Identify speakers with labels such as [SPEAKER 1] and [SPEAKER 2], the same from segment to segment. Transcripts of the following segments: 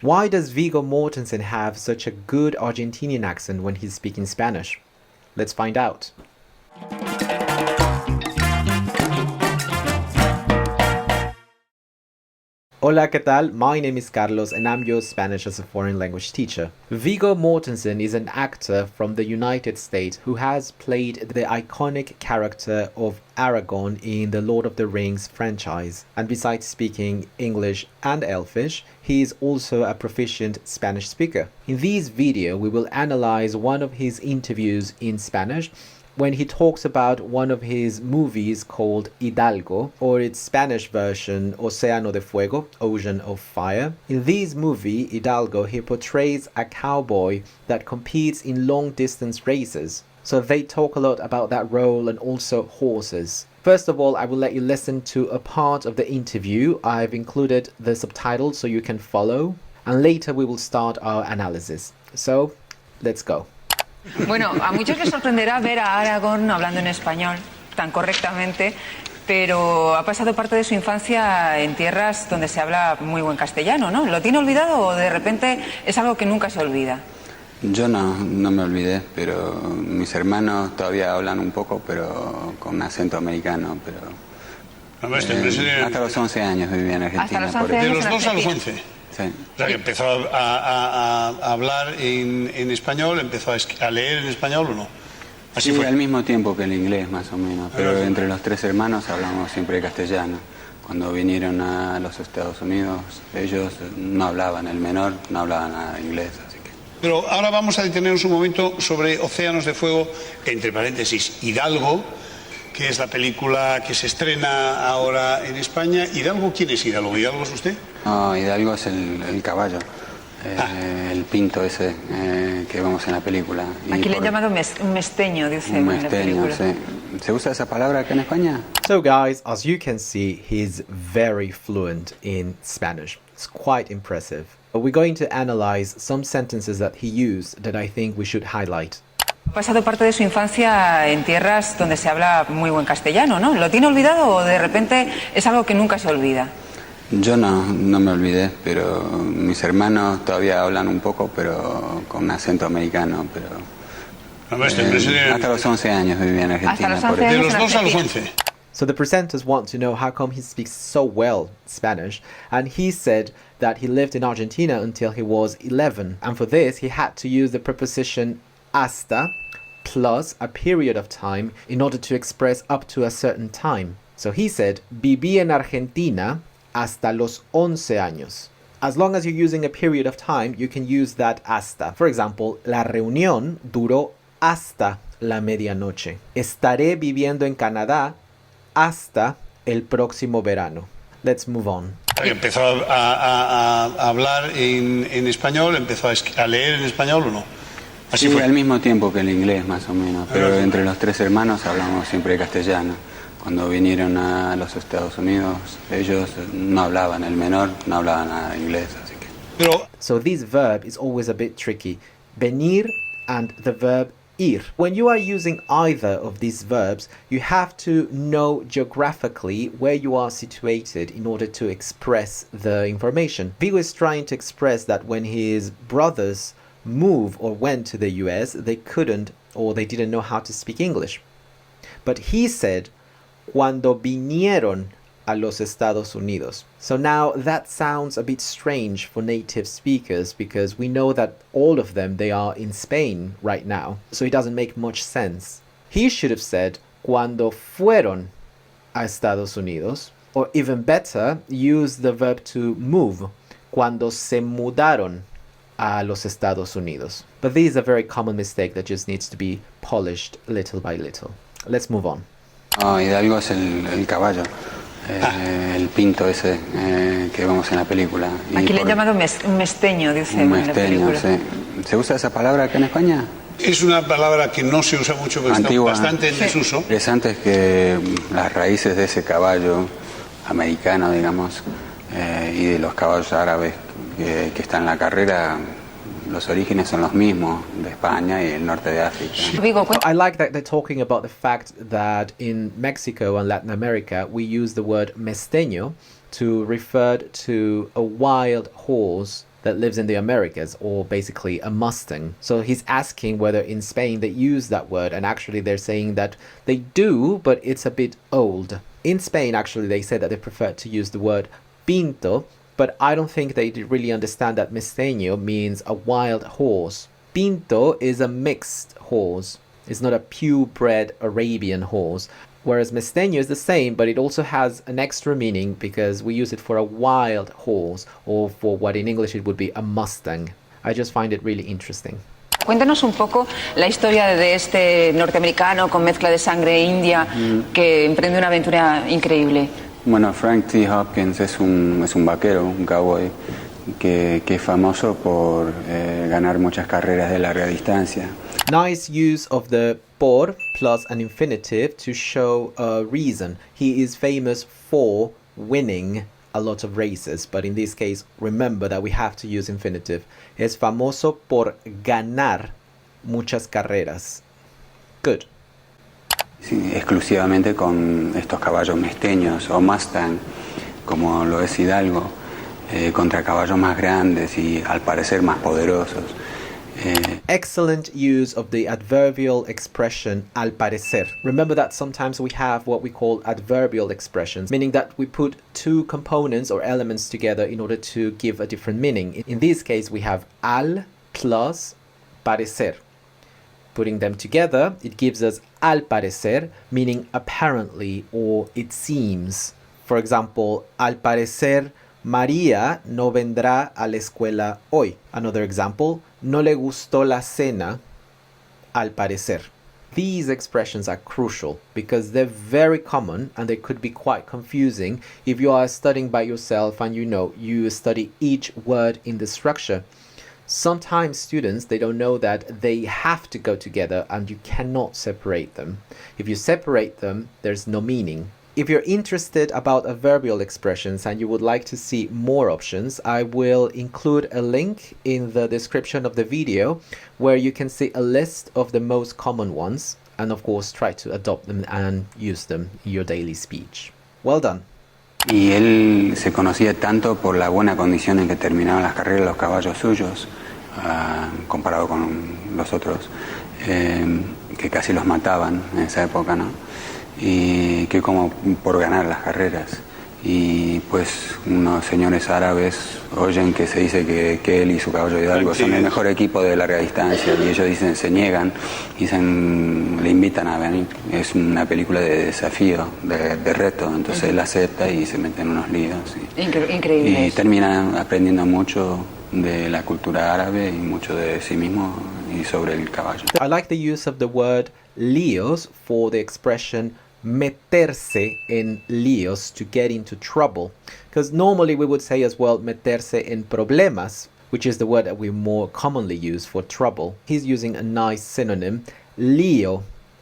[SPEAKER 1] Why does Viggo Mortensen have such a good Argentinian accent when he's speaking Spanish? Let's find out. Hola, ¿qué tal? My name is Carlos and I'm your Spanish as a foreign language teacher. Viggo Mortensen is an actor from the United States who has played the iconic character of Aragorn in the Lord of the Rings franchise. And besides speaking English and Elfish, he is also a proficient Spanish speaker. In this video, we will analyze one of his interviews in Spanish when he talks about one of his movies called Hidalgo, or its Spanish version, Océano de Fuego, Ocean of Fire. In this movie, Hidalgo, he portrays a cowboy that competes in long-distance races. So they talk a lot about that role and also horses. First of all, I will let you listen to a part of the interview. I've included the subtitles so you can follow, and later we will start our analysis. So, let's go.
[SPEAKER 2] Bueno, a muchos les sorprenderá ver a Aragorn hablando en español tan correctamente, pero ha pasado parte de su infancia en tierras donde se habla muy buen castellano, ¿no? ¿Lo tiene olvidado o de repente es algo que nunca se olvida?
[SPEAKER 3] Yo no me olvidé, pero mis hermanos todavía hablan un poco, pero con acento americano, pero hasta los 11 años vivía en Argentina.
[SPEAKER 2] Hasta los 11 años.
[SPEAKER 4] De los 2 a los 11.
[SPEAKER 3] Sí.
[SPEAKER 4] O sea, que empezó a hablar en español, empezó a leer en español, ¿o no? Así
[SPEAKER 3] Sí,
[SPEAKER 4] fue.
[SPEAKER 3] al mismo tiempo que el inglés, más o menos, pero entre los tres hermanos hablamos siempre castellano. Cuando vinieron a los Estados Unidos, ellos no hablaban, el menor no hablaba nada inglés, así que...
[SPEAKER 4] Pero ahora vamos a detenernos un momento sobre Océanos de Fuego, entre paréntesis, Hidalgo, que es la película que se estrena ahora en España. ¿Hidalgo quién es Hidalgo? ¿Hidalgo es usted?
[SPEAKER 3] No, Hidalgo es el caballo, el pinto ese que vemos en la película.
[SPEAKER 2] Aquí le han llamado un mesteño, dice
[SPEAKER 3] Un
[SPEAKER 2] en la
[SPEAKER 3] mesteño,
[SPEAKER 2] película.
[SPEAKER 3] sí. ¿Se usa esa palabra acá en España?
[SPEAKER 1] So guys, as you can see, he's very fluent in Spanish. It's quite impressive. But we're going to analyze some sentences that he used that I think we should highlight.
[SPEAKER 2] Ha pasado parte de su infancia en tierras donde se habla muy buen castellano, ¿no? ¿Lo tiene olvidado o de repente es algo que nunca se olvida?
[SPEAKER 3] Yo no me olvidé, pero mis hermanos todavía hablan un poco, pero con acento americano, pero hasta los 11 años vivía en Argentina.
[SPEAKER 2] Hasta los 11
[SPEAKER 4] De
[SPEAKER 2] años.
[SPEAKER 4] los 2 a los 11.
[SPEAKER 1] So the presenters want to know how come he speaks so well Spanish, and he said that he lived in Argentina until he was 11, and for this he had to use the preposition hasta plus a period of time in order to express up to a certain time. So he said, viví en Argentina hasta los 11 años. As long as you're using a period of time, you can use that hasta. For example, la reunión duró hasta la medianoche. Estaré viviendo en Canadá hasta el próximo verano. Let's move on.
[SPEAKER 4] Empezó a hablar en español, empezó a leer en español, ¿o no? Así
[SPEAKER 3] Sí,
[SPEAKER 4] fue.
[SPEAKER 3] al mismo tiempo que el inglés, más o menos, pero entre los tres hermanos hablamos siempre castellano. Cuando vinieron a los Estados Unidos, ellos no hablaban, el menor no hablaba nada inglés, así que...
[SPEAKER 4] Pero
[SPEAKER 1] So this verb is always a bit tricky. Venir and the verb ir. When you are using either of these verbs, you have to know geographically where you are situated in order to express the information. Viggo is trying to express that when his brothers moved or went to the US, they couldn't or they didn't know how to speak English. But he said, cuando vinieron a los Estados Unidos. So now that sounds a bit strange for native speakers because we know that all of them, they are in Spain right now. So it doesn't make much sense. He should have said, cuando fueron a Estados Unidos. Or even better, use the verb to move. Cuando se mudaron a los Estados Unidos. But this is a very common mistake that just needs to be polished little by little. Let's move on.
[SPEAKER 3] No, Hidalgo es el caballo, el pinto ese que vemos en la película.
[SPEAKER 2] Aquí le han llamado un mesteño, dice
[SPEAKER 3] Un
[SPEAKER 2] en la
[SPEAKER 3] mesteño,
[SPEAKER 2] película.
[SPEAKER 3] sí. ¿Se usa esa palabra acá en España?
[SPEAKER 4] es una palabra que no se usa mucho, pero está
[SPEAKER 3] Antigua.
[SPEAKER 4] bastante en desuso.
[SPEAKER 3] Interesante es que las raíces de ese caballo americano, digamos, y de los caballos árabes que están en la carrera, los orígenes son los mismos de España y el norte de África.
[SPEAKER 2] Viggo,
[SPEAKER 1] I like that they're talking about the fact that in Mexico and Latin America we use the word mesteño to refer to a wild horse that lives in the Americas, or basically a Mustang. So he's asking whether in Spain they use that word, and actually they're saying that they do, but it's a bit old. In Spain, actually, they said that they prefer to use the word pinto, but I don't think they really understand that mesteño means a wild horse. Pinto is a mixed horse. It's not a purebred Arabian horse. Whereas mesteño is the same, but it also has an extra meaning because we use it for a wild horse, or for what in English it would be a Mustang. I just find it really interesting.
[SPEAKER 2] Cuéntanos un poco la historia de este norteamericano con mezcla de sangre india que emprende una aventura increíble.
[SPEAKER 3] Bueno, Frank T. Hopkins es un vaquero, un cowboy, que es famoso por ganar muchas carreras de larga distancia.
[SPEAKER 1] Nice use of the por plus an infinitive to show a reason. He is famous for winning a lot of races, but in this case, remember that we have to use infinitive. Es famoso por ganar muchas carreras. Good.
[SPEAKER 3] Sí, exclusivamente con estos caballos mesteños o Mustang, como lo es Hidalgo, contra caballos más grandes y al parecer más poderosos.
[SPEAKER 1] Excellent use of the adverbial expression al parecer. Remember that sometimes we have what we call adverbial expressions, meaning that we put two components or elements together in order to give a different meaning. In this case, we have al plus parecer. Putting them together, it gives us al parecer, meaning apparently or it seems. For example, al parecer, María no vendrá a la escuela hoy. Another example, no le gustó la cena, al parecer. These expressions are crucial because they're very common and they could be quite confusing if you are studying by yourself and you study each word in the structure. Sometimes students, they don't know that they have to go together and you cannot separate them. If you separate them, there's no meaning. If you're interested about adverbial expressions and you would like to see more options, I will include a link in the description of the video where you can see a list of the most common ones and of course try to adopt them and use them in your daily speech. Well done.
[SPEAKER 3] Y él se conocía tanto por la buena condición en que terminaban las carreras los caballos suyos, comparado con los otros, que casi los mataban en esa época, ¿no? Y que como por ganar las carreras. Y pues unos señores árabes oyen que se dice que él y su caballo Hidalgo son el mejor equipo de larga distancia y ellos dicen, se niegan, dicen, le invitan a venir. Es una película de desafío, de reto, entonces él acepta y se mete en unos líos.
[SPEAKER 2] Increíble.
[SPEAKER 3] Y termina aprendiendo mucho de la cultura árabe y mucho de sí mismo y sobre el caballo.
[SPEAKER 1] I like the use of the word líos for the expression meterse en líos, to get into trouble, because normally we would say as well meterse en problemas, which is the word that we more commonly use for trouble. He's using a nice synonym, lío,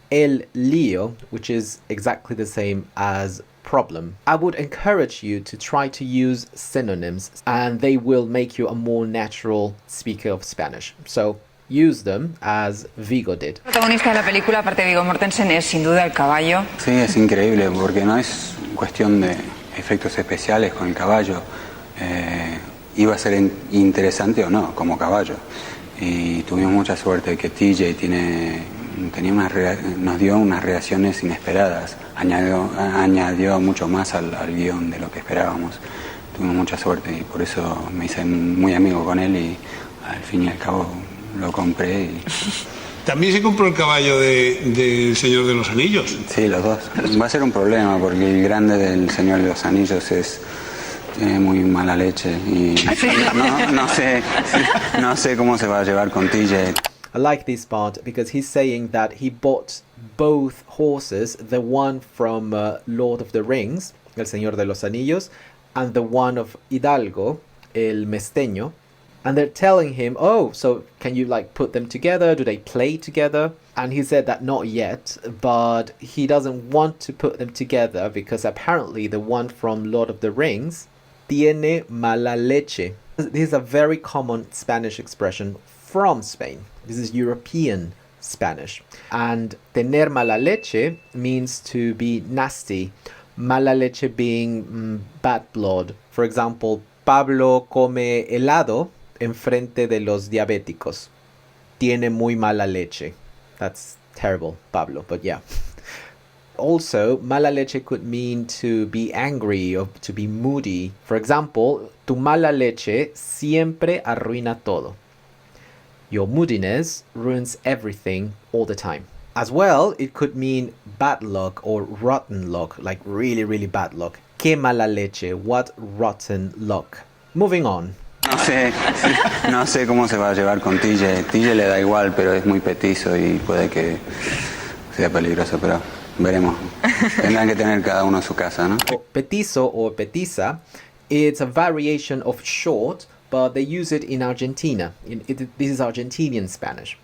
[SPEAKER 1] el lío, which is exactly the same as problem. I would encourage you to try to use synonyms and they will make you a more natural speaker of Spanish. So use them as Viggo did.
[SPEAKER 2] El protagonista de la película, aparte de Viggo Mortensen, es sin duda el caballo.
[SPEAKER 3] Sí, es increíble porque no es cuestión de efectos especiales con el caballo. Iba a ser interesante o no como caballo. Y tuvimos mucha suerte que TJ nos dio unas reacciones inesperadas. Añadió mucho más al guión de lo que esperábamos. Tuvimos mucha suerte y por eso me hice muy amigo con él y al fin y al cabo lo compré.
[SPEAKER 4] ¿También se compró el caballo del Señor de los Anillos?
[SPEAKER 3] Sí, los dos. Va a ser un problema porque el grande del Señor de los Anillos tiene muy mala leche y no sé cómo se va a llevar con TJ.
[SPEAKER 1] I like this part because he's saying that he bought both horses, the one from Lord of the Rings, El Señor de los Anillos, and the one of Hidalgo, El Mesteño. And they're telling him, oh, so can you put them together? Do they play together? And he said that not yet, but he doesn't want to put them together because apparently the one from Lord of the Rings tiene mala leche. This is a very common Spanish expression from Spain. This is European Spanish. And tener mala leche means to be nasty. Mala leche being bad blood. For example, Pablo come helado enfrente de los diabéticos. Tiene muy mala leche. That's terrible, Pablo, but yeah. Also, mala leche could mean to be angry or to be moody. For example, tu mala leche siempre arruina todo. Your moodiness ruins everything all the time. As well, it could mean bad luck or rotten luck, like really, really bad luck. Qué mala leche, what rotten luck. Moving on.
[SPEAKER 3] No sé cómo se va a llevar con Tille. Tille le da igual, pero es muy petizo y puede que sea peligroso, pero veremos. Tendrán que tener cada uno su casa, ¿no?
[SPEAKER 1] Petizo or petiza, it's a variation of short, but they use it in Argentina. This is Argentinian Spanish.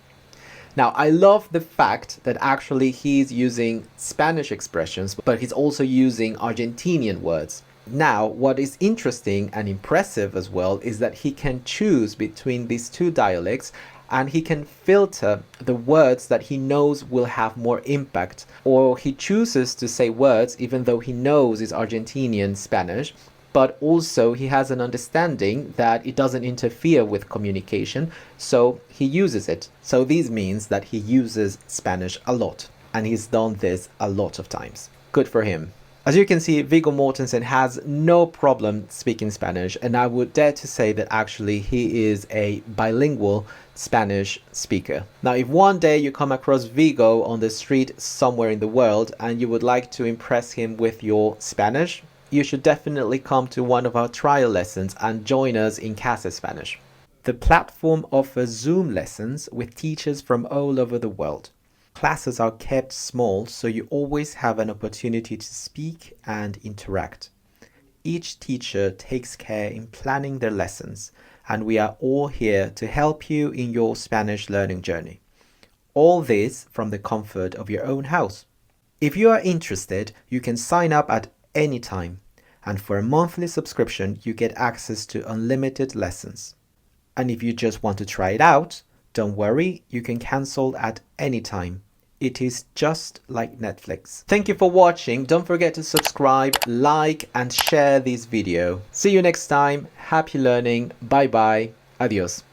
[SPEAKER 1] Now, I love the fact that actually he's using Spanish expressions, but he's also using Argentinian words. Now, what is interesting and impressive as well is that he can choose between these two dialects and he can filter the words that he knows will have more impact, or he chooses to say words even though he knows it's Argentinian Spanish, but also he has an understanding that it doesn't interfere with communication, so he uses it. So this means that he uses Spanish a lot, and he's done this a lot of times. Good for him. As you can see, Viggo Mortensen has no problem speaking Spanish, and I would dare to say that actually he is a bilingual Spanish speaker. Now, if one day you come across Viggo on the street somewhere in the world and you would like to impress him with your Spanish, you should definitely come to one of our trial lessons and join us in Casa Spanish. The platform offers Zoom lessons with teachers from all over the world. Classes are kept small, so you always have an opportunity to speak and interact. Each teacher takes care in planning their lessons, and we are all here to help you in your Spanish learning journey. All this from the comfort of your own house. If you are interested, you can sign up at any time, and for a monthly subscription, you get access to unlimited lessons. And if you just want to try it out, don't worry, you can cancel at any time. It is just like Netflix. Thank you for watching. Don't forget to subscribe, like, and share this video. See you next time. Happy learning. Bye bye. Adios.